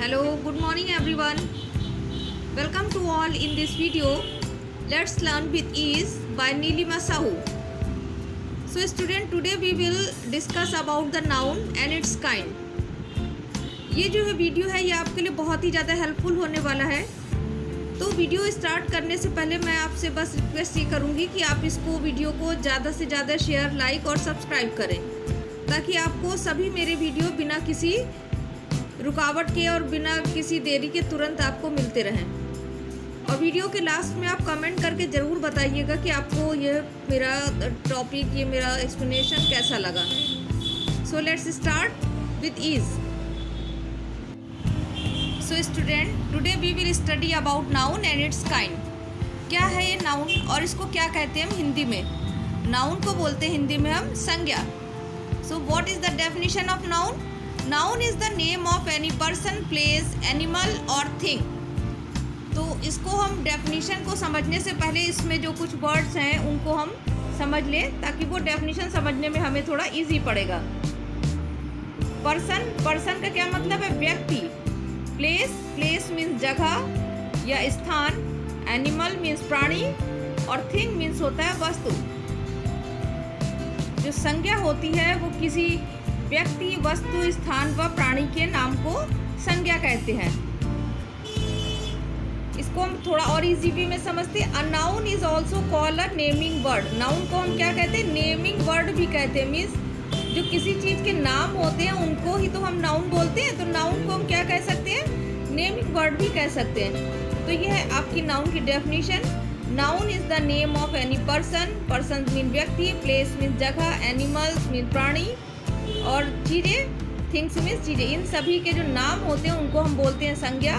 Hello, good morning everyone. Welcome to all in this video. Let's learn with ease by Nilima Sahu. So student, today we will discuss about the noun and its kind. ये जो है video है ये आपके लिए बहुत ही ज़्यादा helpful होने वाला है। तो वीडियो स्टार्ट करने से पहले मैं आपसे बस रिक्वेस्ट ये करूँगी कि आप इसको वीडियो को ज़्यादा से ज़्यादा शेयर, लाइक और सब्सक्राइब करें ताकि आपको सभी मेरे वीडियो बिना किसी रुकावट के और बिना किसी देरी के तुरंत आपको मिलते रहें। और वीडियो के लास्ट में आप कमेंट करके ज़रूर बताइएगा कि आपको ये मेरा टॉपिक, ये मेरा एक्सप्लेनेशन कैसा लगा। So let's start with ease. So student, today we will study about noun and its kind. क्या है ये नाउन और इसको क्या कहते हैं हम हिंदी में? नाउन को बोलते हैं हिंदी में हम संज्ञा। So what is the definition of noun? Noun is the name of any person, place, animal और थिंग। तो इसको हम डेफिनेशन को समझने से पहले इसमें जो कुछ वर्ड्स हैं उनको हम समझ लें ताकि वो डेफिनेशन समझने में हमें थोड़ा इजी पड़ेगा। पर्सन, पर्सन का क्या मतलब है? व्यक्ति। प्लेस, प्लेस मीन्स जगह या स्थान। एनिमल मीन्स प्राणी और थिंग मीन्स होता है वस्तु। जो संज्ञा होती है वो किसी व्यक्ति, वस्तु, स्थान व प्राणी के नाम को संज्ञा कहते हैं। इसको हम थोड़ा और इजी वे में समझते हैं। A noun is also called a naming word. Noun को हम क्या कहते हैं? नेमिंग वर्ड भी कहते हैं। मीन्स जो किसी चीज़ के नाम होते हैं उनको ही तो हम नाउन बोलते हैं। तो नाउन को हम क्या कह सकते हैं? नेमिंग वर्ड भी कह सकते हैं। तो यह है आपकी नाउन की definition. Noun is the name of any person. Person mean व्यक्ति, प्लेस मीन जगह, एनिमल्स मीन प्राणी और चीज़ें, थिंग्स मीन्स चीज़ें। इन सभी के जो नाम होते हैं उनको हम बोलते हैं संज्ञा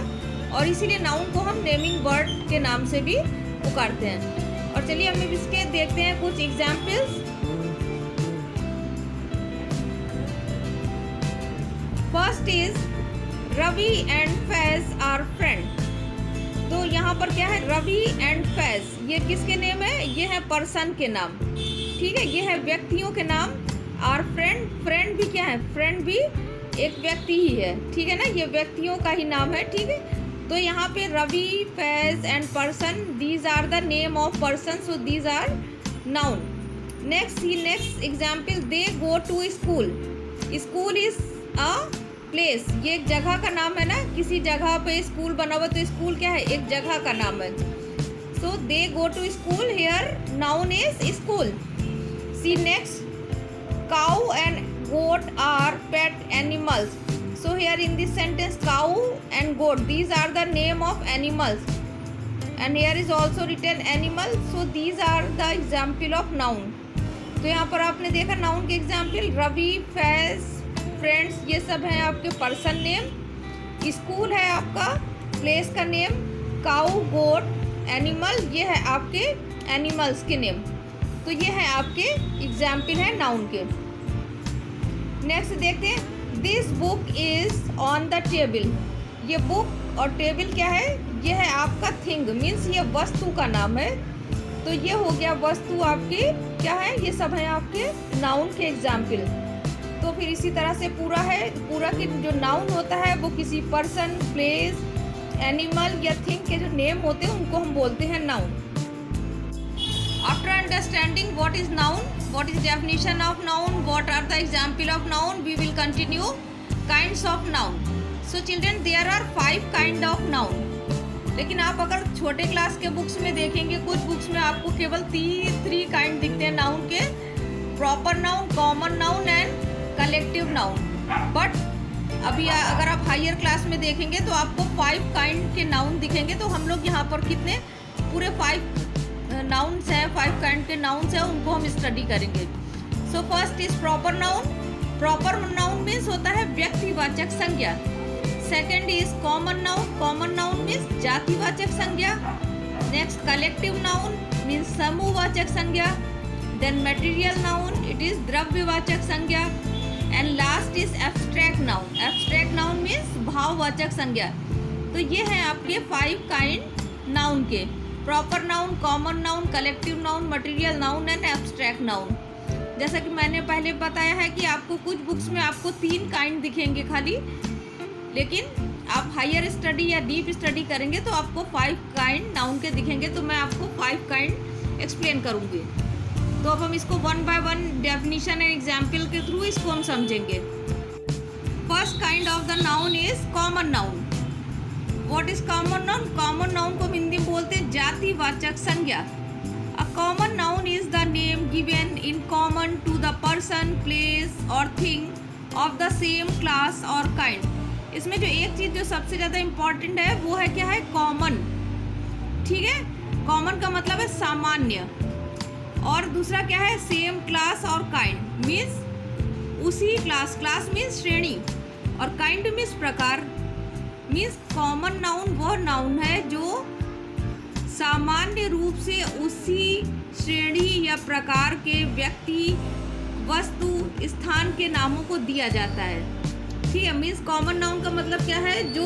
और इसीलिए नाउन को हम नेमिंग वर्ड के नाम से भी पुकारते हैं। और चलिए हम इसके देखते हैं कुछ examples. First is Ravi and Faiz are friend. तो यहाँ पर क्या है? रवि एंड फैज, ये किसके नेम है? ये है पर्सन के नाम। ठीक है, ये है व्यक्तियों के नाम। आर फ्रेंड, फ्रेंड भी क्या है? फ्रेंड भी एक व्यक्ति ही है। ठीक है ना, ये व्यक्तियों का ही नाम है। ठीक है, तो यहाँ पे Ravi, Faiz and person, these are the name of person, so these are noun. Next example, they go to school. School is a place, ये एक जगह का नाम है ना। किसी जगह पे स्कूल बना हुआ तो स्कूल क्या है? एक जगह का नाम है। So they go to school, here noun is school. See next, cow and goat are pet animals. So here in this sentence, cow and goat, these are the name of animals, and here is also written animal, so these are the example of noun. तो यहाँ पर आपने देखा noun के example, Ravi, Faiz, friends, ये सब हैं आपके पर्सन नेम। स्कूल है आपका प्लेस का नेम। काऊ, गोट, एनिमल, ये है आपके एनिमल्स के नेम। तो ये है आपके एग्जाम्पल है नाउन के। नेक्स्ट देखते हैं, this book is on the table. ये बुक और टेबल क्या है? ये है आपका थिंग, मीन्स ये वस्तु का नाम है। तो ये हो गया वस्तु आपकी क्या है? ये सब है आपके नाउन के एग्जाम्पल। तो फिर इसी तरह से पूरा है, पूरा की जो नाउन होता है वो किसी पर्सन, प्लेस, एनिमल या थिंग के जो नेम होते हैं उनको हम बोलते हैं noun. After understanding what is noun, what is definition of noun, what are the example of noun, we will continue kinds of noun. So children, there are 5 kind of noun. लेकिन आप अगर छोटे क्लास के books में देखेंगे, कुछ books में आपको केवल 3 काइंड दिखते हैं नाउन के। Proper noun, common noun and collective noun. But अभी अगर आप हायर क्लास में देखेंगे तो आपको 5 काइंड के नाउन दिखेंगे। तो हम लोग यहाँ पर कितने पूरे 5 नाउन्स हैं, 5 काइंड के नाउन्स हैं, उनको हम स्टडी करेंगे। So first is proper noun. Proper noun means होता है व्यक्तिवाचक संज्ञा। Second is common noun. Common noun means जातिवाचक संज्ञा। नेक्स्ट कलेक्टिव नाउन मीन्स समूहवाचक संज्ञा। Then material noun, it is द्रव्यवाचक संज्ञा। And last is abstract noun. Abstract noun means भाववाचक संज्ञा। तो ये है आपके 5 काइंड नाउन के, proper noun, common noun, collective noun, material noun and abstract noun. जैसा कि मैंने पहले बताया है कि आपको कुछ बुक्स में आपको 3 काइंड दिखेंगे खाली, लेकिन आप हायर स्टडी या डीप स्टडी करेंगे तो आपको 5 काइंड नाउन के दिखेंगे, तो मैं आपको 5 काइंड एक्सप्लेन करूँगी। तो अब हम इसको 1 बाय 1 डेफिनेशन एंड एग्जाम्पल के थ्रू इसको हम समझेंगे। First kind of the noun is common noun. What is common noun? Common noun को हम हिंदी में बोलते हैं जातिवाचक संज्ञा। A common noun is the name given in common to the person, place or thing of the same class or kind. इसमें जो एक चीज़ जो सबसे ज़्यादा इम्पॉर्टेंट है वो है क्या है? कॉमन। ठीक है, कॉमन का मतलब है सामान्य, और दूसरा क्या है? सेम क्लास और काइंड मीन्स उसी क्लास, क्लास मीन्स श्रेणी और काइंड मीन्स प्रकार। मीन्स कॉमन नाउन वह नाउन है जो सामान्य रूप से उसी श्रेणी या प्रकार के व्यक्ति, वस्तु, स्थान के नामों को दिया जाता है। ठीक है, मीन्स कॉमन नाउन का मतलब क्या है? जो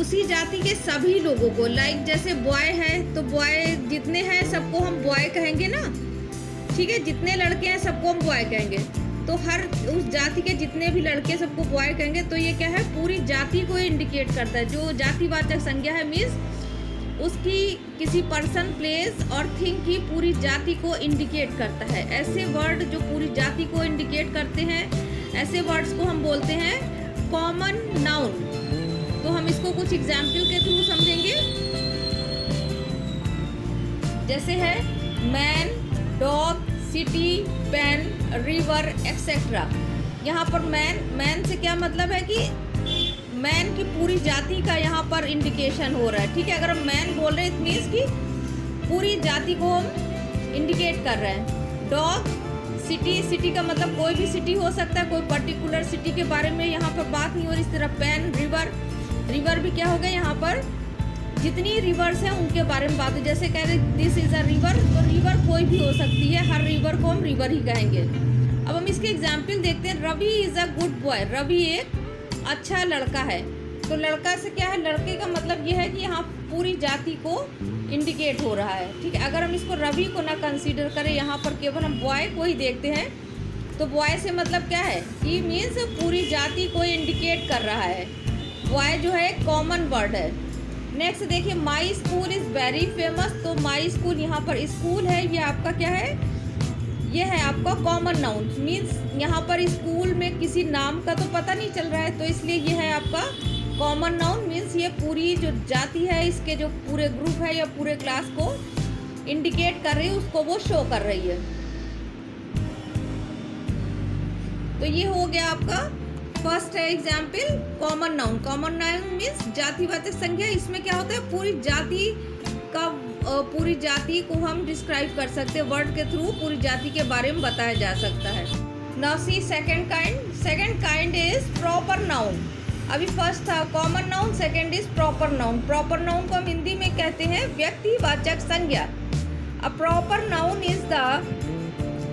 उसी जाति के सभी लोगों को, लाइक जैसे बॉय है तो बॉय जितने हैं सबको हम बॉय कहेंगे ना। ठीक है, जितने लड़के हैं सबको हम बॉय कहेंगे, तो हर उस जाति के जितने भी लड़के सबको बॉय कहेंगे। तो ये क्या है? पूरी जाति को इंडिकेट करता है। जो जातिवाचक संज्ञा है मीन्स उसकी किसी पर्सन, प्लेस और थिंग की पूरी जाति को इंडिकेट करता है। ऐसे वर्ड जो पूरी जाति को इंडिकेट करते हैं, ऐसे वर्ड्स को हम बोलते हैं कॉमन नाउन। तो हम इसको कुछ एग्जाम्पल के थ्रू समझेंगे। जैसे है man, dog, city, pen, river etcetera. यहाँ पर मैन से क्या मतलब है कि मैन की पूरी जाति का यहाँ पर इंडिकेशन हो रहा है। ठीक है, अगर हम मैन बोल रहे हैं इट मीन्स कि पूरी जाति को हम इंडिकेट कर रहे हैं। डॉग, सिटी का मतलब कोई भी सिटी हो सकता है, कोई पर्टिकुलर सिटी के बारे में यहाँ पर बात नहीं हो रही। इस तरह पेन, रिवर भी क्या हो गया? यहाँ पर जितनी रिवर्स हैं उनके बारे में बात हो। जैसे कह रहे दिस इज अ रिवर, तो रिवर कोई भी हो सकती है, हर रिवर को हम रिवर ही कहेंगे। अब हम इसके एग्जाम्पल देखते हैं। Ravi is a good boy. Ravi एक अच्छा लड़का है। तो लड़का से क्या है? लड़के का मतलब ये है कि यहाँ पूरी जाति को इंडिकेट हो रहा है। ठीक है, अगर हम इसको रवि को ना कंसीडर करें, यहाँ पर केवल हम बॉय को ही देखते हैं, तो बॉय से मतलब क्या है? कि मीन्स पूरी जाति को इंडिकेट कर रहा है। बॉय जो है एक कॉमन वर्ड है। नेक्स्ट देखिए, my school is very famous. तो माई स्कूल, यहाँ पर स्कूल है, ये आपका क्या है? ये है आपका कॉमन नाउन। मीन्स यहाँ पर स्कूल में किसी नाम का तो पता नहीं चल रहा है, तो इसलिए ये है आपका कॉमन नाउन। मीन्स ये पूरी जो जाति है, इसके जो पूरे ग्रुप है या पूरे क्लास को इंडिकेट कर रही है, उसको वो शो कर रही है। तो ये हो गया आपका फर्स्ट है example common noun. Common noun means जातिवाचक संज्ञा। इसमें क्या होता है? पूरी जाति को हम डिस्क्राइब कर सकते हैं वर्ड के थ्रू, पूरी जाति के बारे में बताया जा सकता है। Now see second kind. Second kind is proper noun. अभी फर्स्ट था common noun, second is proper noun. Proper noun को हम हिंदी में कहते हैं व्यक्तिवाचक संज्ञा। A proper noun is the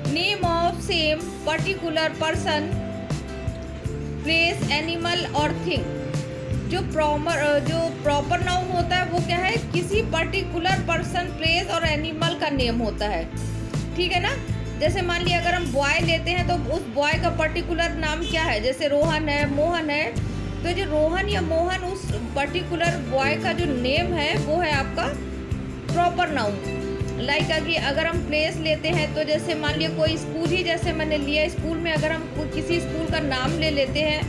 name of same particular person, place, animal और थिंग। जो प्रॉपर नाउन होता है वो क्या है? किसी पर्टिकुलर पर्सन, प्लेस और एनिमल का नेम होता है। ठीक है ना? जैसे मान लिया अगर हम बॉय लेते हैं तो उस बॉय का पर्टिकुलर नाम क्या है? जैसे रोहन है, मोहन है, तो जो रोहन या मोहन उस पर्टिकुलर बॉय का जो नेम है वो है आपका प्रॉपर नाउन। लाइक अगर हम प्लेस लेते हैं तो जैसे मान लिया कोई स्कूल ही जैसे मैंने लिया, स्कूल में अगर हम किसी स्कूल का नाम ले लेते हैं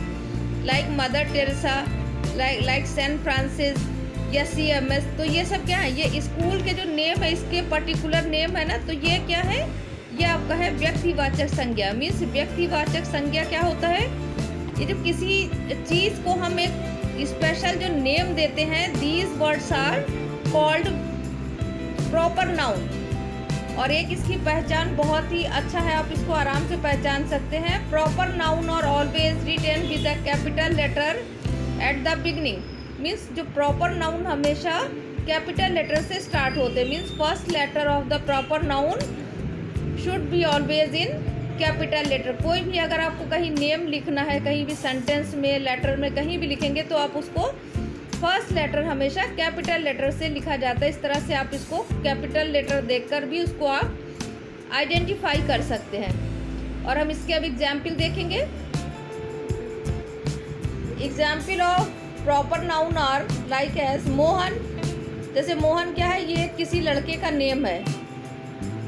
like mother Teresa, like saint Francis या CMS, तो ये सब क्या है? ये स्कूल के जो नेम है, इसके पर्टिकुलर नेम है ना, तो ये क्या है? ये आपका है व्यक्तिवाचक संज्ञा। मीन्स व्यक्तिवाचक संज्ञा क्या होता है? ये जब किसी चीज़ को हम एक स्पेशल जो नेम देते हैं, these words are called proper noun. और एक इसकी पहचान बहुत ही अच्छा है, आप इसको आराम से पहचान सकते हैं। Proper noun are always written with a capital letter at the beginning. Means जो प्रॉपर नाउन हमेशा कैपिटल लेटर से स्टार्ट होते हैं। Means first letter of the proper noun should be always in capital letter. कोई भी अगर आपको कहीं नेम लिखना है, कहीं भी सेंटेंस में, लेटर में, कहीं भी लिखेंगे तो आप उसको फर्स्ट लेटर हमेशा कैपिटल लेटर से लिखा जाता है। इस तरह से आप इसको कैपिटल लेटर देखकर भी उसको आप आइडेंटिफाई कर सकते हैं। और हम इसके अब एग्जाम्पल देखेंगे। Example of proper noun are like as Mohan. जैसे मोहन क्या है, ये किसी लड़के का नेम है।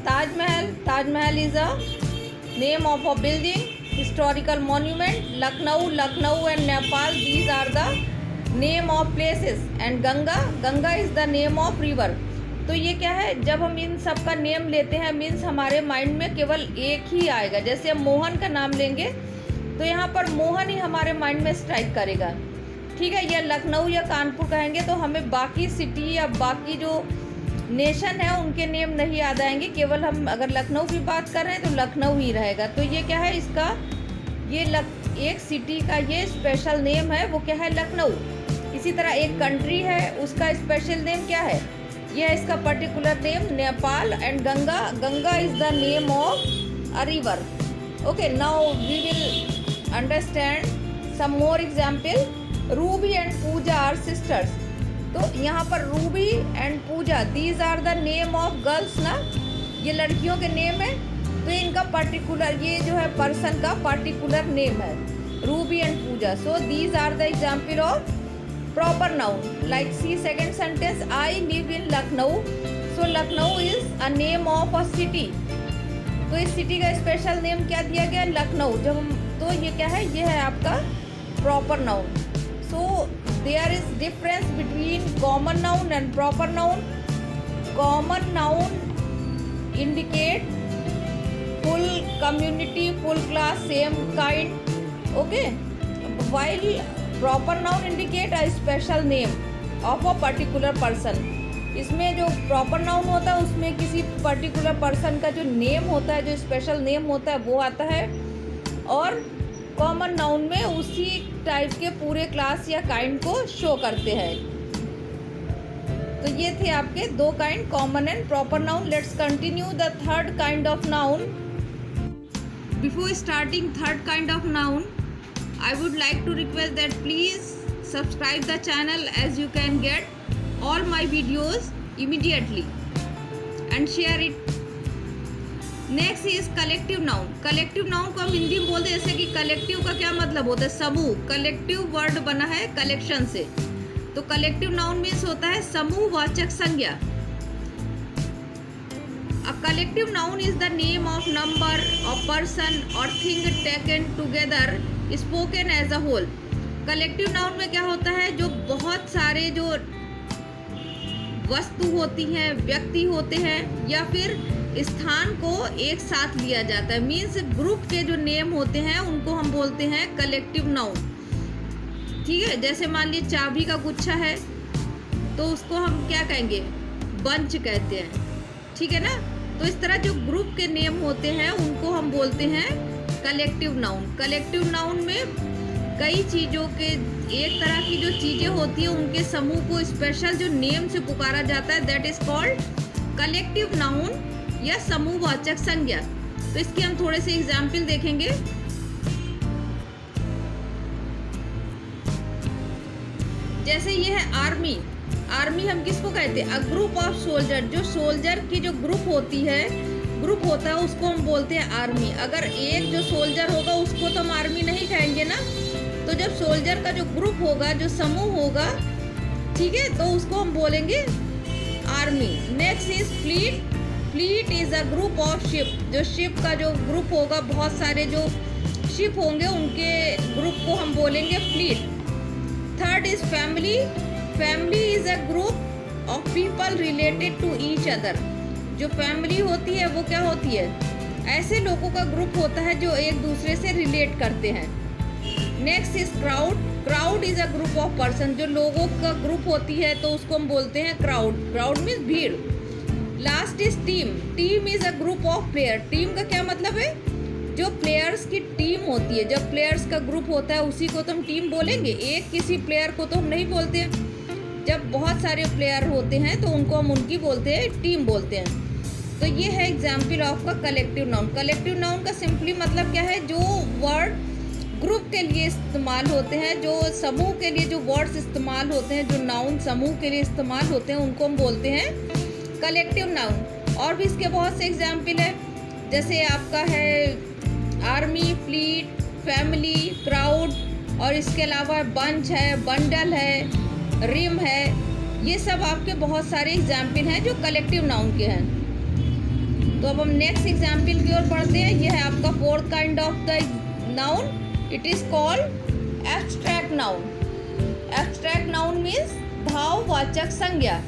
Taj Mahal, Taj Mahal is a name of a building, historical monument. Lucknow, Lucknow and Nepal, these are the name of places. And Ganga, Ganga is the name of river. तो ये क्या है, जब हम इन सब का नेम लेते हैं मीन्स हमारे माइंड में केवल एक ही आएगा। जैसे हम मोहन का नाम लेंगे तो यहाँ पर मोहन ही हमारे माइंड में स्ट्राइक करेगा, ठीक है। या लखनऊ या कानपुर कहेंगे तो हमें बाकी सिटी या बाकी जो नेशन है उनके नेम नहीं याद आएंगे। केवल हम अगर लखनऊ की बात कर रहे हैं तो लखनऊ ही रहेगा। तो ये क्या है, इसका ये एक सिटी का ये स्पेशल नेम है, वो क्या है, लखनऊ। इसी तरह एक कंट्री है, उसका स्पेशल नेम क्या है, ये है इसका particular name Nepal. And Ganga, Ganga is the name of a river. Okay, now we will understand some more example. Ruby and Pooja are sisters. तो यहाँ पर Ruby and Pooja, these are the name of girls ना, ये लड़कियों के नेम है। तो इनका पर्टिकुलर, ये जो है पर्सन का पर्टिकुलर नेम है, Ruby and Pooja. So these are the example of proper noun. Like see second sentence, I live in Lucknow. So Lucknow is a name of a city. तो इस सिटी का स्पेशल नेम क्या दिया गया, लखनऊ। जब हम, तो ये क्या है, ये है आपका proper noun. So there is difference between common noun and proper noun. Common noun indicate full community, full class, same kind. Okay. While proper noun indicate a special name of a particular person. इसमें जो proper noun होता है उसमें किसी particular person का जो name होता है, जो स्पेशल नेम होता है वो आता है। और कॉमन नाउन में उसी टाइप के पूरे क्लास या काइंड को शो करते हैं। तो ये थे आपके दो kind, common and proper noun. Let's continue the third kind of noun. Before starting third kind of noun, I would like to request that please subscribe the channel as you can get all my videos immediately and share it. Next is collective noun. Collective noun को हम हिंदी में बोलते हैं, जैसे कि collective का क्या मतलब होता है, समूह। कलेक्टिव वर्ड बना है कलेक्शन से। तो कलेक्टिव नाउन मीन्स होता है समूहवाचक संज्ञा। A collective noun is the name of number of person और thing taken together spoken as a whole. Collective noun में क्या होता है, जो बहुत सारे जो वस्तु होती हैं, व्यक्ति होते हैं या फिर स्थान को एक साथ लिया जाता है। मीन्स ग्रुप के जो नेम होते हैं उनको हम बोलते हैं कलेक्टिव नाउन, ठीक है। जैसे मान लीजिए चाबी का गुच्छा है तो उसको हम क्या कहेंगे, बंच कहते हैं, ठीक है ना। तो इस तरह जो ग्रुप के नेम होते हैं उनको हम बोलते हैं कलेक्टिव नाउन। कलेक्टिव नाउन में कई चीज़ों के, एक तरह की जो चीज़ें होती हैं उनके समूह को स्पेशल जो नेम से पुकारा जाता है, that is called collective noun या समूहवाचक संज्ञा। तो इसके हम थोड़े से एग्जाम्पल देखेंगे। जैसे ये है आर्मी। आर्मी हम किसको कहते हैं, अ ग्रुप ऑफ सोल्जर। जो सोल्जर की जो ग्रुप होती है, ग्रुप होता है, उसको हम बोलते हैं आर्मी। अगर एक जो सोल्जर होगा उसको तो हम आर्मी नहीं कहेंगे ना। तो जब सोल्जर का जो ग्रुप होगा, जो समूह होगा, ठीक है, तो उसको हम बोलेंगे army. Next is fleet. Fleet is a group of ship. जो शिप का जो ग्रुप होगा, बहुत सारे जो शिप होंगे उनके ग्रुप को हम बोलेंगे fleet. Third is family. Family is a group of people related to each other. जो फैमिली होती है वो क्या होती है, ऐसे लोगों का ग्रुप होता है जो एक दूसरे से रिलेट करते हैं। Next is crowd. Crowd is a group of person. जो लोगों का ग्रुप होती है तो उसको हम बोलते हैं क्राउड। क्राउड मीन्स भीड़। Last is team. Team is a group of player. Team का क्या मतलब है, जो प्लेयर्स की टीम होती है, जब प्लेयर्स का ग्रुप होता है उसी को तो हम टीम बोलेंगे। एक किसी प्लेयर को तो हम नहीं बोलते हैं। जब बहुत सारे प्लेयर होते हैं तो उनको हम उनकी बोलते हैं, टीम बोलते हैं। तो ये है एग्जाम्पल ऑफ का कलेक्टिव नाउन। कलेक्टिव नाउन का सिंपली मतलब क्या है, जो वर्ड ग्रुप के लिए इस्तेमाल होते हैं, जो समूह के लिए जो वर्ड्स इस्तेमाल होते हैं, जो नाउन समूह के लिए इस्तेमाल होते हैं, उनको हम बोलते हैं कलेक्टिव नाउन। और भी इसके बहुत से एग्जाम्पल है, जैसे आपका है आर्मी, फ्लीट, फैमिली, क्राउड, और इसके अलावा बंच है, बंडल है, रिम है, ये सब आपके बहुत सारे एग्जाम्पल हैं जो कलेक्टिव नाउन के हैं। तो अब हम नेक्स्ट एग्जाम्पल की ओर बढ़ते हैं। यह है आपका fourth kind of the noun, it is called abstract noun. Abstract noun means भाववाचक संज्ञा।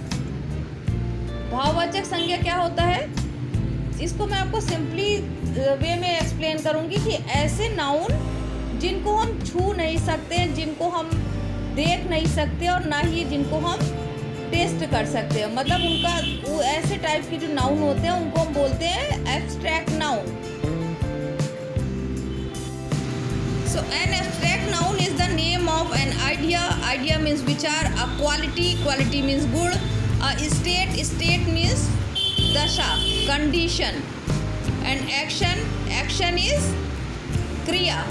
भाववाचक संज्ञा क्या होता है, इसको मैं आपको सिंपली वे में एक्सप्लेन करूंगी कि ऐसे नाउन जिनको हम छू नहीं सकते, जिनको हम देख नहीं सकते और ना ही जिनको हम टेस्ट कर सकते हैं, मतलब उनका वो ऐसे टाइप के जो नाउन होते हैं उनको हम बोलते हैं abstract noun. So an abstract noun is the name of an idea. Idea means vichar. A quality. Quality means good. A state. State means dasha, condition. And action. Action is kriya.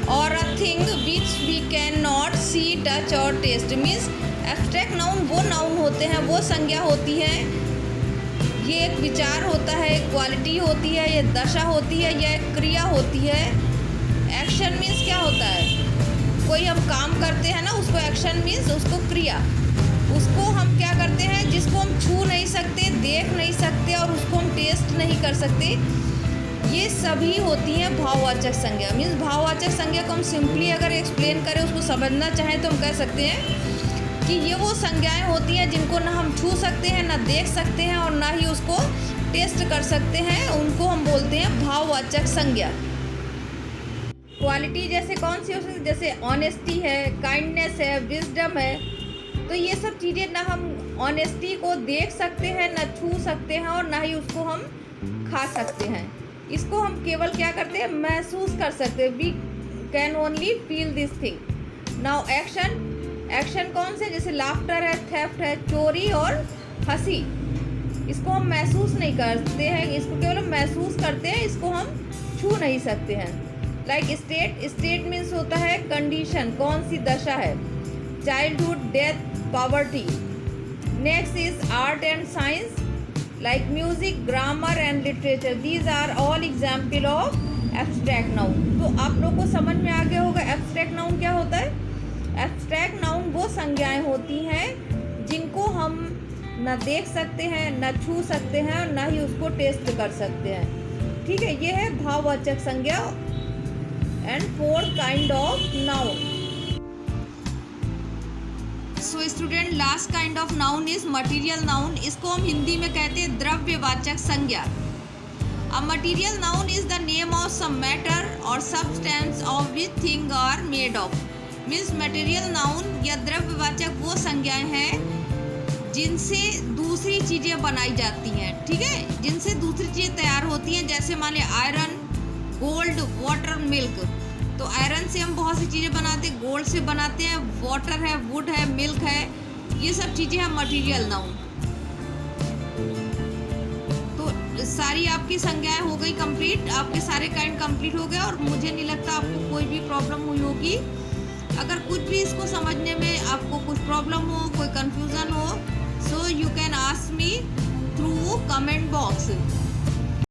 Or a thing which we cannot see, touch or taste. Means abstract noun वो noun होते हैं, वो संज्ञा होती है, ये एक विचार होता है, एक क्वालिटी होती है, ये दशा होती है, यह एक क्रिया होती है। एक्शन मीन्स क्या होता है, कोई हम काम करते हैं ना, उसको एक्शन मीन्स उसको क्रिया, उसको हम क्या करते हैं जिसको हम छू नहीं सकते, देख नहीं सकते और उसको हम टेस्ट नहीं कर सकते, ये सभी होती हैं भाववाचक संज्ञा। मीन्स भाववाचक संज्ञा को हम सिंपली अगर एक्सप्लेन करें, उसको समझना चाहें तो हम कह सकते हैं कि ये वो संज्ञाएं होती हैं जिनको ना हम छू सकते हैं, ना देख सकते हैं और ना ही उसको टेस्ट कर सकते हैं, उनको हम बोलते हैं भाववाचक संज्ञा। क्वालिटी जैसे कौन सी हो सकती है, जैसे ऑनेस्टी है, काइंडनेस है, विजडम है, तो ये सब चीज़ें ना हम ऑनेस्टी को देख सकते हैं, ना छू सकते हैं और ना ही उसको हम खा सकते हैं, इसको हम केवल क्या करते हैं, महसूस कर सकते हैं। We can only feel this thing. Now action, action कौन से, जैसे लाफ्टर है, थेफ्ट है, चोरी और हंसी, इसको हम महसूस नहीं करते हैं, इसको केवल हम महसूस करते हैं, इसको हम छू नहीं सकते हैं। लाइक स्टेट, स्टेट मीन्स होता है कंडीशन, कौन सी दशा है, childhood, death, poverty. Next is art and science, like music, grammar and literature, these are all example of abstract noun. तो आप लोग को समझ में आ गया होगा एब्स्ट्रैक्ट नाउन क्या होता है। एब्स्ट्रैक्ट नाउन वो संज्ञाएं होती हैं जिनको हम न देख सकते हैं, न छू सकते हैं और न ही उसको टेस्ट कर सकते हैं। ठीक है, ये है भाववाचक संज्ञा and fourth kind of noun. So student, last kind of noun is material noun. इसको हम हिंदी में कहते हैं द्रव्यवाचक संज्ञा। A material noun is the name of some matter और substance of which thing are made of. Means material noun या द्रव्यवाचक वो संज्ञाएं हैं जिनसे दूसरी चीज़ें बनाई जाती हैं। ठीक है, जिनसे दूसरी चीज़ें तैयार होती हैं, जैसे मान लिया आयरन, गोल्ड, वाटर, मिल्क। तो आयरन से हम बहुत सी चीज़ें बनाते हैं, गोल्ड से बनाते हैं, वाटर है, वुड है, मिल्क है, ये सब चीज़ें हैं मटेरियल नाउन। तो सारी आपकी संज्ञाएं हो गई कंप्लीट, आपके सारे काइंड कंप्लीट हो गए और मुझे नहीं लगता आपको कोई भी प्रॉब्लम हुई होगी। अगर कुछ भी इसको समझने में आपको कुछ प्रॉब्लम हो, कोई कंफ्यूजन हो, so you can ask me through comment box.